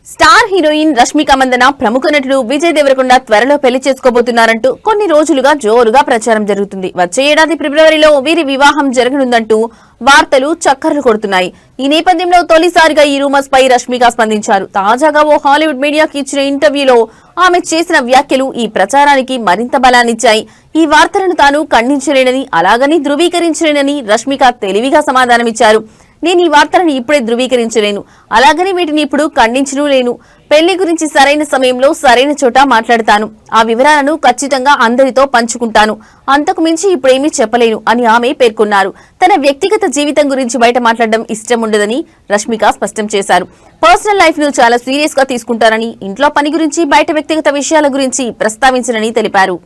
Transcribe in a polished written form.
Star heroine Rashmika Mandanna ప్రముఖ నటుడు విజయ్ దేవరకొండ త్వరలో పెళ్లి చేసుకోబోతున్నారంటూ కొన్ని రోజులుగా జోరుగా ప్రచారం జరుగుతుంది. వచ్చే ఏడాది ఫిబ్రవరిలో వీరి వివాహం జరగనుందంటూ వార్తలు చక్కర్లు కొడుతున్నాయి. ఈ నేపథ్యంలో తొలిసారిగా ఈ రూమర్స్ పై రష్మిక స్పందించారు. తాజాగా ఓ హాలీవుడ్ మీడియాకి ఇచ్చిన ఇంటర్వ్యూలో ఆమె చేసిన వ్యాఖ్యలు ఈ ప్రచారానికి మరింత బలాన్నిచ్చాయి. ఈ వార్తలను తాను ఖండించలేనని, అలాగని ధృవీకరించలేనని రష్మిక తెలివిగా సమాధానమిచ్చారు. నేను ఈ వార్తలను ఇప్పుడే ధృవీకరించలేను, అలాగని వీటిని ఇప్పుడు ఖండించను లేను. పెళ్లి గురించి సరైన సమయంలో సరైన చోట మాట్లాడతాను. ఆ వివరాలను ఖచ్చితంగా అందరితో పంచుకుంటాను. అంతకు మించి ఇప్పుడేమీ చెప్పలేను అని ఆమె పేర్కొన్నారు. తన వ్యక్తిగత జీవితం గురించి బయట మాట్లాడడం ఇష్టం ఉండదని రష్మిక స్పష్టం చేశారు. పర్సనల్ లైఫ్ ను చాలా సీరియస్ గా తీసుకుంటారని, ఇంట్లో పని గురించి, బయట వ్యక్తిగత విషయాల గురించి ప్రస్తావించనని తెలిపారు.